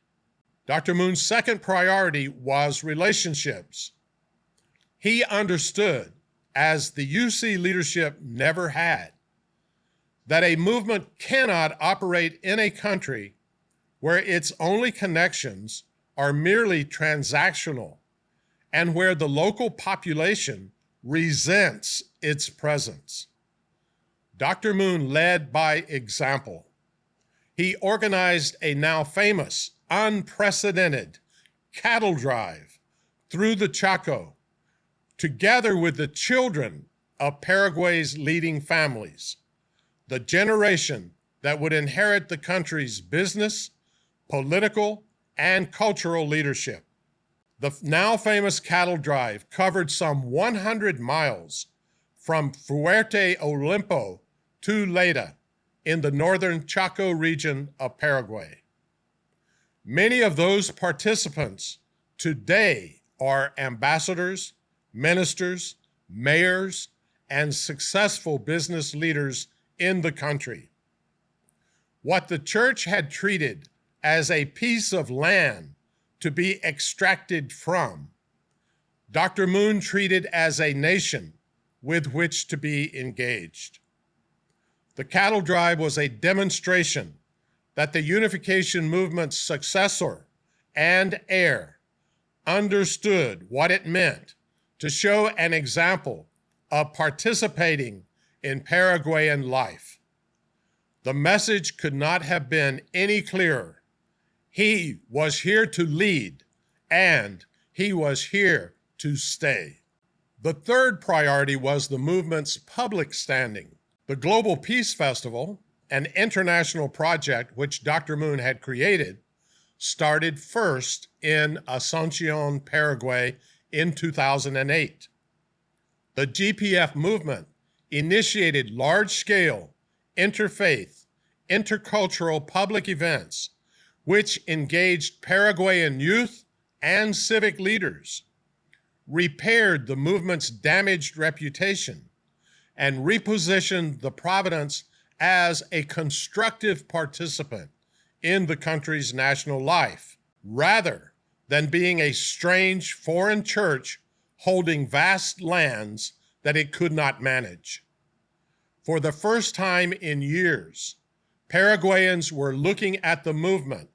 Dr. Moon's second priority was relationships. He understood, as the UC leadership never had, that a movement cannot operate in a country where its only connections are merely transactional and where the local population resents its presence. Dr. Moon led by example. He organized a now famous, unprecedented cattle drive through the Chaco, together with the children of Paraguay's leading families, the generation that would inherit the country's business, political, and cultural leadership. The now famous cattle drive covered some 100 miles from Fuerte Olimpo to Leyda in the northern Chaco region of Paraguay. Many of those participants today are ambassadors, ministers, mayors, and successful business leaders in the country. What the church had treated as a piece of land to be extracted from, Dr. Moon treated as a nation with which to be engaged. The cattle drive was a demonstration that the Unification movement's successor and heir understood what it meant to show an example of participating in Paraguayan life. The message could not have been any clearer. He was here to lead, and he was here to stay. The third priority was the movement's public standing. The Global Peace Festival, an international project which Dr. Moon had created, started first in Asuncion, Paraguay in 2008. The GPF movement initiated large-scale, interfaith, intercultural public events which engaged Paraguayan youth and civic leaders, repaired the movement's damaged reputation, and repositioned the province as a constructive participant in the country's national life, rather than being a strange foreign church holding vast lands that it could not manage. For the first time in years, Paraguayans were looking at the movement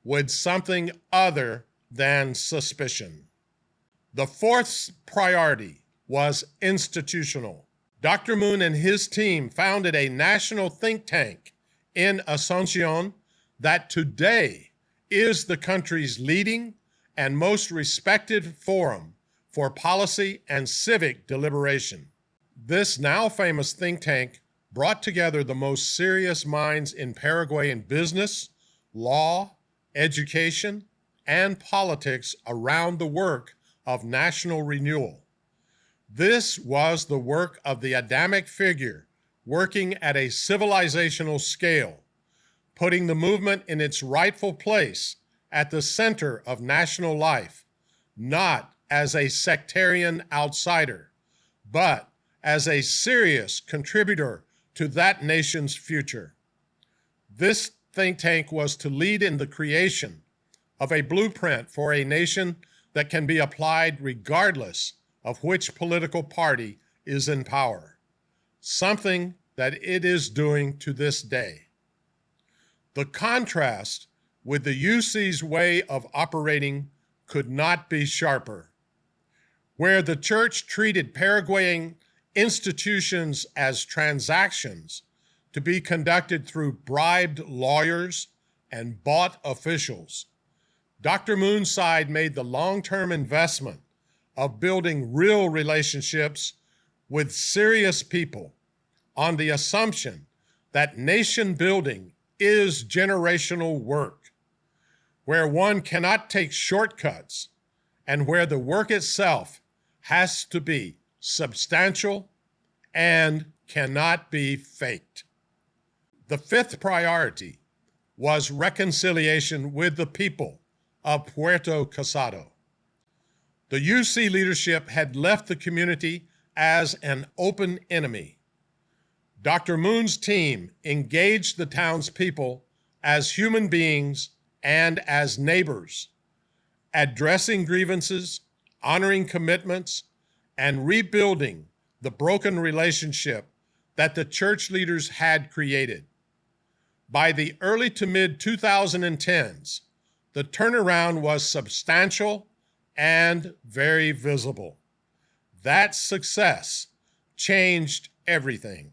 with something other than suspicion. The fourth priority was institutional. Dr. Moon and his team founded a national think tank in Asuncion that today is the country's leading and most respected forum for policy and civic deliberation. This now famous think tank brought together the most serious minds in Paraguayan business, law, education, and politics around the work of national renewal. This was the work of the Adamic figure working at a civilizational scale, putting the movement in its rightful place at the center of national life, not as a sectarian outsider, but as a serious contributor to that nation's future. This think tank was to lead in the creation of a blueprint for a nation that can be applied regardless of which political party is in power, something that it is doing to this day. The contrast with the UC's way of operating could not be sharper. Where the church treated Paraguayan institutions as transactions to be conducted through bribed lawyers and bought officials, Dr. Moon's side made the long-term investment of building real relationships with serious people on the assumption that nation building is generational work, where one cannot take shortcuts and where the work itself has to be substantial and cannot be faked. The fifth priority was reconciliation with the people of Puerto Casado. The UC leadership had left the community as an open enemy. Dr. Moon's team engaged the townspeople as human beings and as neighbors, addressing grievances, honoring commitments, and rebuilding the broken relationship that the church leaders had created. By the early to mid-2010s, the turnaround was substantial and very visible. That success changed everything.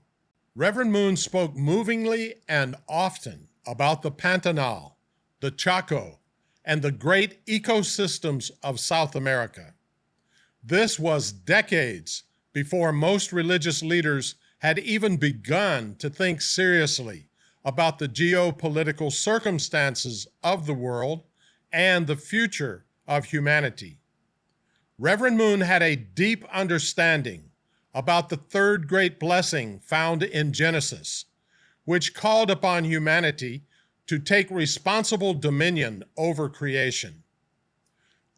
Reverend Moon spoke movingly and often about the Pantanal, the Chaco, and the great ecosystems of South America. This was decades before most religious leaders had even begun to think seriously about the geopolitical circumstances of the world and the future of humanity. Reverend Moon had a deep understanding about the third great blessing found in Genesis, which called upon humanity to take responsible dominion over creation.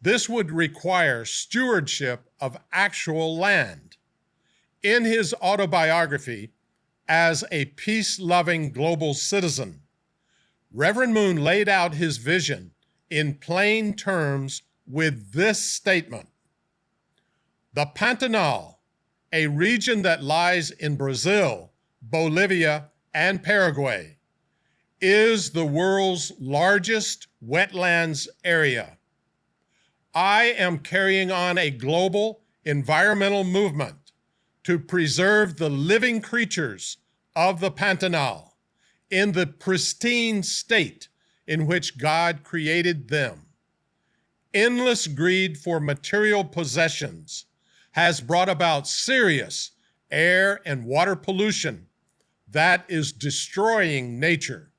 This would require stewardship of actual land. In his autobiography, As a Peace-Loving Global Citizen, Reverend Moon laid out his vision in plain terms with this statement: the Pantanal, a region that lies in Brazil, Bolivia, and Paraguay, is the world's largest wetlands area. I am carrying on a global environmental movement to preserve the living creatures of the Pantanal in the pristine state in which God created them. Endless greed for material possessions has brought about serious air and water pollution that is destroying nature.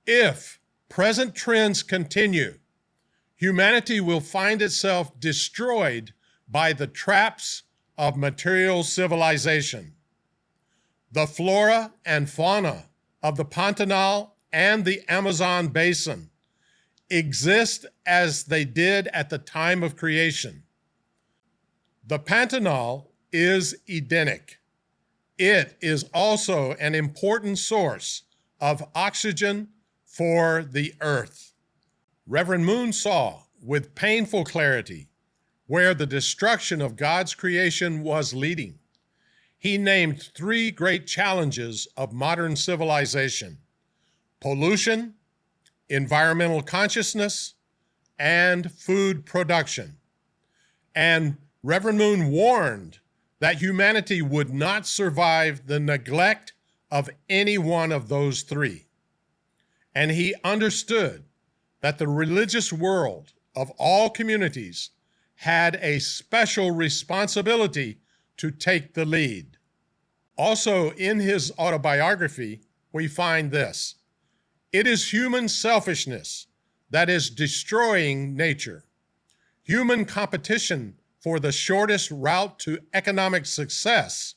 If present trends continue, humanity will find itself destroyed by the traps of material civilization. The flora and fauna of the Pantanal and the Amazon basin exist as they did at the time of creation. The Pantanal is Edenic. It is also an important source of oxygen for the earth. Reverend Moon saw with painful clarity where the destruction of God's creation was leading. He named three great challenges of modern civilization: pollution, environmental consciousness, and food production. And Reverend Moon warned that humanity would not survive the neglect of any one of those three. And he understood that the religious world of all communities had a special responsibility to take the lead. Also, in his autobiography, we find this: it is human selfishness that is destroying nature. Human competition for the shortest route to economic success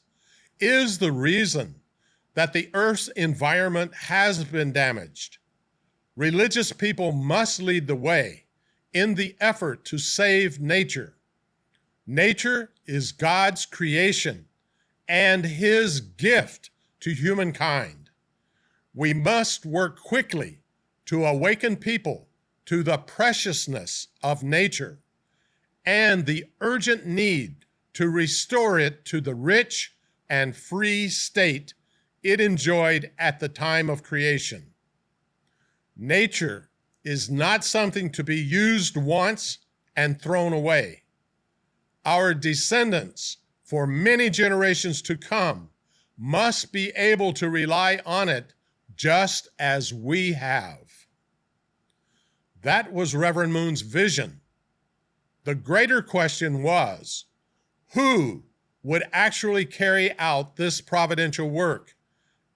is the reason that the Earth's environment has been damaged. Religious people must lead the way in the effort to save nature. Nature is God's creation and His gift to humankind. We must work quickly to awaken people to the preciousness of nature and the urgent need to restore it to the rich and free state it enjoyed at the time of creation. Nature is not something to be used once and thrown away. Our descendants, for many generations to come, must be able to rely on it just as we have. That was Reverend Moon's vision. The greater question was, who would actually carry out this providential work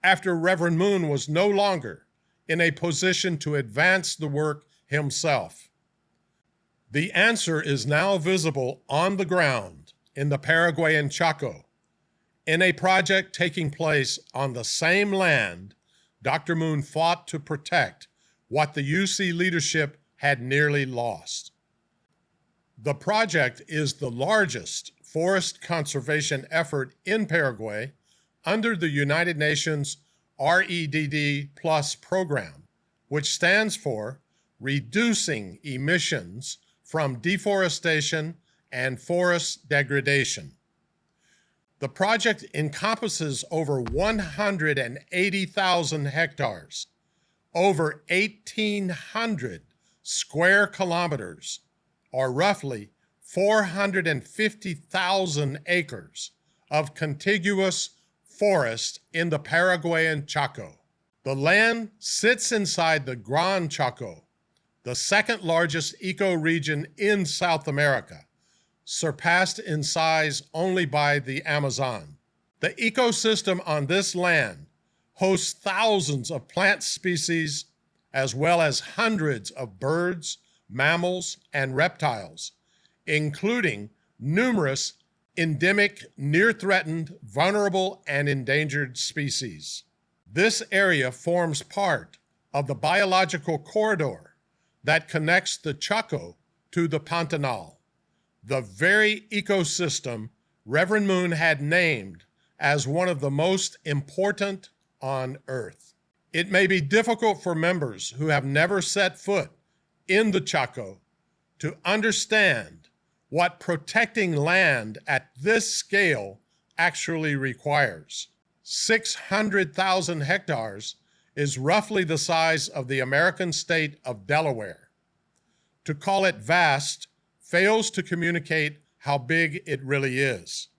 after Reverend Moon was no longer in a position to advance the work himself? The answer is now visible on the ground in the Paraguayan Chaco, in a project taking place on the same land Dr. Moon fought to protect what the UC leadership had nearly lost. The project is the largest forest conservation effort in Paraguay under the United Nations REDD Plus program, which stands for Reducing Emissions from Deforestation and Forest Degradation. The project encompasses over 180,000 hectares, over 1,800 square kilometers, or roughly 450,000 acres of contiguous forest in the Paraguayan Chaco. The land sits inside the Gran Chaco, the second largest ecoregion in South America, surpassed in size only by the Amazon. The ecosystem on this land hosts thousands of plant species, as well as hundreds of birds, mammals, and reptiles, including numerous endemic, near-threatened, vulnerable, and endangered species. This area forms part of the biological corridor that connects the Chaco to the Pantanal, the very ecosystem Reverend Moon had named as one of the most important on Earth. It may be difficult for members who have never set foot in the Chaco to understand what protecting land at this scale actually requires. 600,000 hectares is roughly the size of the American state of Delaware. To call it vast fails to communicate how big it really is.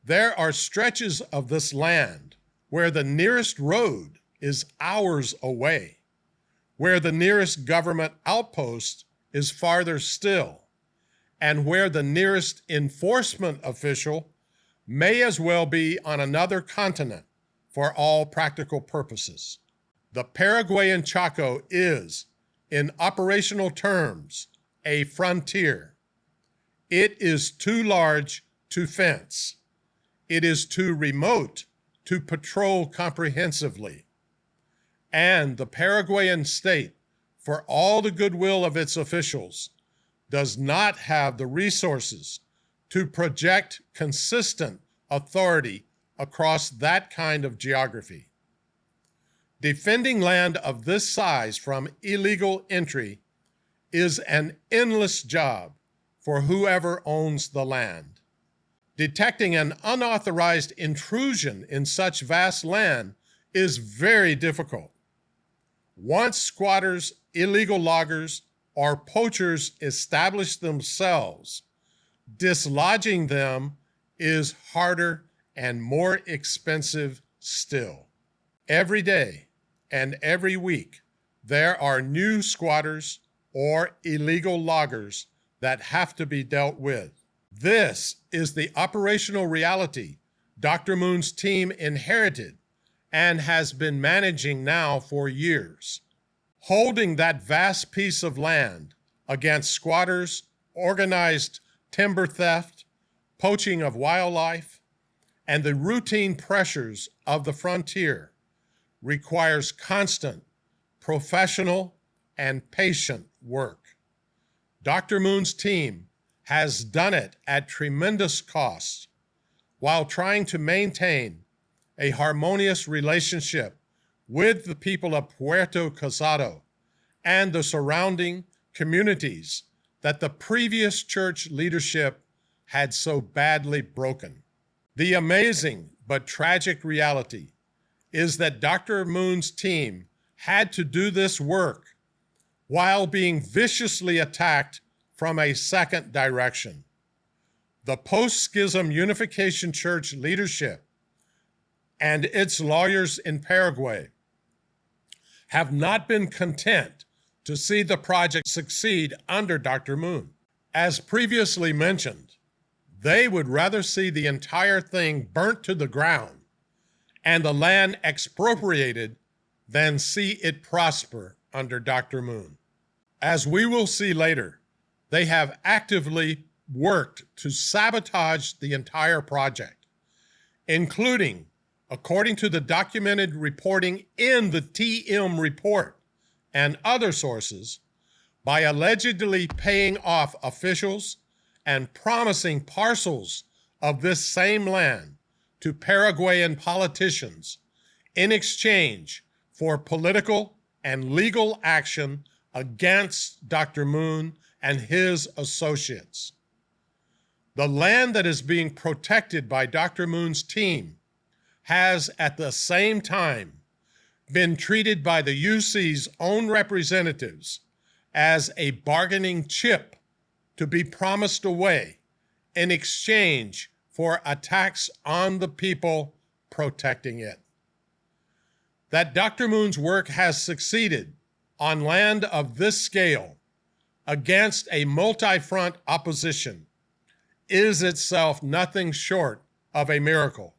There are stretches of this land where the nearest road is hours away, where the nearest government outpost is farther still, and where the nearest enforcement official may as well be on another continent for all practical purposes. The Paraguayan Chaco is, in operational terms, a frontier. It is too large to fence. It is too remote to patrol comprehensively. And the Paraguayan state, for all the goodwill of its officials, does not have the resources to project consistent authority across that kind of geography. Defending land of this size from illegal entry is an endless job for whoever owns the land. Detecting an unauthorized intrusion in such vast land is very difficult. Once squatters, illegal loggers, or poachers establish themselves, dislodging them is harder and more expensive still. Every day and every week, there are new squatters or illegal loggers that have to be dealt with. This is the operational reality Dr. Moon's team inherited and has been managing now for years. Holding that vast piece of land against squatters, organized timber theft, poaching of wildlife, and the routine pressures of the frontier requires constant, professional, and patient work. Dr. Moon's team has done it at tremendous cost while trying to maintain a harmonious relationship with the people of Puerto Casado and the surrounding communities that the previous church leadership had so badly broken. The amazing but tragic reality is that Dr. Moon's team had to do this work while being viciously attacked from a second direction. The post-schism Unification Church leadership and its lawyers in Paraguay have not been content to see the project succeed under Dr. Moon. As previously mentioned, they would rather see the entire thing burnt to the ground and the land expropriated than see it prosper under Dr. Moon. As we will see later, they have actively worked to sabotage the entire project, including, according to the documented reporting in the TM report and other sources, by allegedly paying off officials and promising parcels of this same land to Paraguayan politicians in exchange for political and legal action against Dr. Moon and his associates. The land that is being protected by Dr. Moon's team has at the same time been treated by the UC's own representatives as a bargaining chip to be promised away in exchange for attacks on the people protecting it. That Dr. Moon's work has succeeded on land of this scale against a multi-front opposition is itself nothing short of a miracle.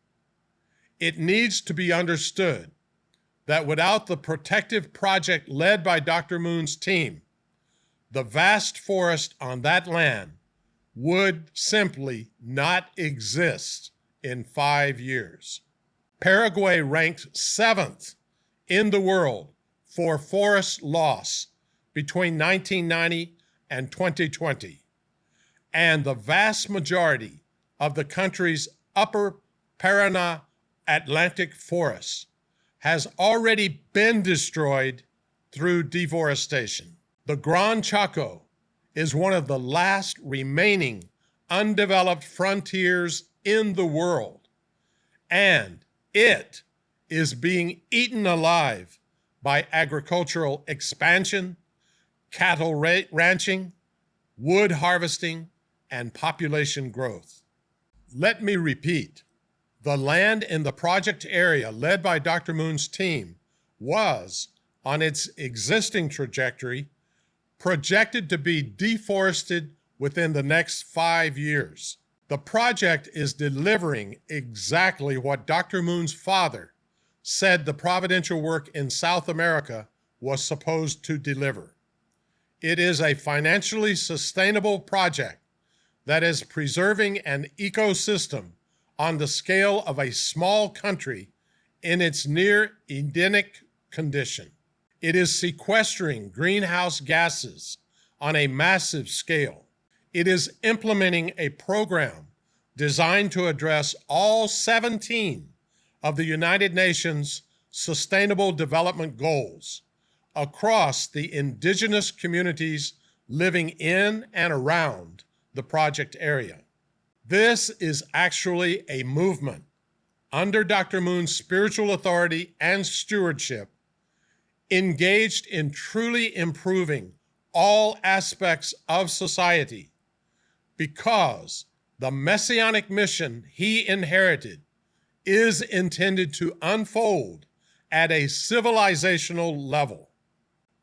It needs to be understood that without the protective project led by Dr. Moon's team, the vast forest on that land would simply not exist in 5 years. Paraguay ranked 7th in the world for forest loss between 1990 and 2020, and the vast majority of the country's upper Paraná Atlantic forests has already been destroyed through deforestation. The Gran Chaco is one of the last remaining undeveloped frontiers in the world, and it is being eaten alive by agricultural expansion, cattle ranching, wood harvesting, and population growth. Let me repeat, the land in the project area led by Dr. Moon's team was, on its existing trajectory, projected to be deforested within the next 5 years. The project is delivering exactly what Dr. Moon's father said the providential work in South America was supposed to deliver. It is a financially sustainable project that is preserving an ecosystem on the scale of a small country in its near Edenic condition. It is sequestering greenhouse gases on a massive scale. It is implementing a program designed to address all 17 of the United Nations Sustainable Development Goals across the indigenous communities living in and around the project area. This is actually a movement under Dr. Moon's spiritual authority and stewardship, engaged in truly improving all aspects of society, because the messianic mission he inherited is intended to unfold at a civilizational level.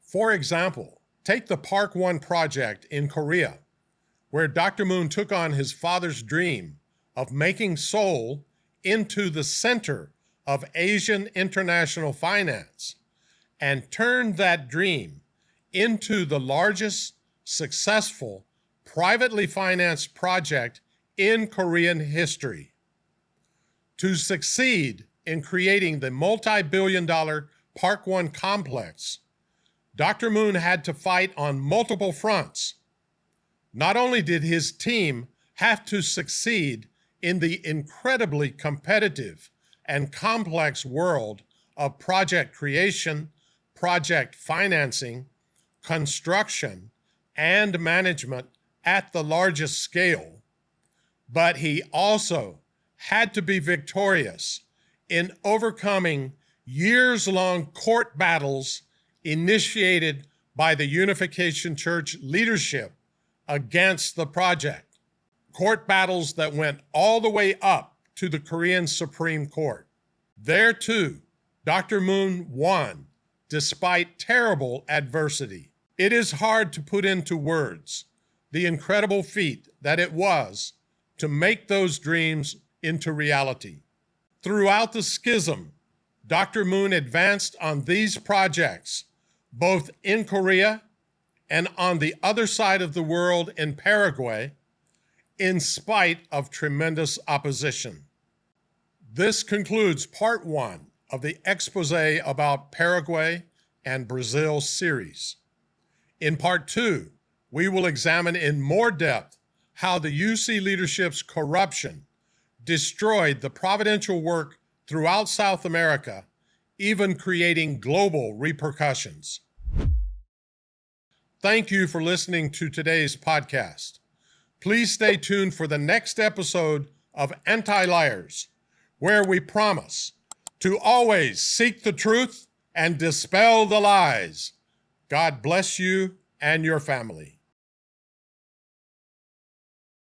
For example, take the Park 1 project in Korea, where Dr. Moon took on his father's dream of making Seoul into the center of Asian international finance and turned that dream into the largest successful privately financed project in Korean history. To succeed in creating the multi-billion-dollar Park 1 complex, Dr. Moon had to fight on multiple fronts. Not only did his team have to succeed in the incredibly competitive and complex world of project creation, project financing, construction, and management at the largest scale, but he also had to be victorious in overcoming years-long court battles initiated by the Unification Church leadership against the project. Court battles that went all the way up to the Korean Supreme Court. There too, Dr. Moon won despite terrible adversity. It is hard to put into words the incredible feat that it was to make those dreams into reality. Throughout the schism, Dr. Moon advanced on these projects, both in Korea and on the other side of the world in Paraguay, in spite of tremendous opposition. This concludes part 1 of the expose about Paraguay and Brazil series. In part 2, we will examine in more depth how the UC leadership's corruption destroyed the providential work throughout South America, even creating global repercussions. Thank you for listening to today's podcast. Please stay tuned for the next episode of Anti-Liars, where we promise to always seek the truth and dispel the lies. God bless you and your family.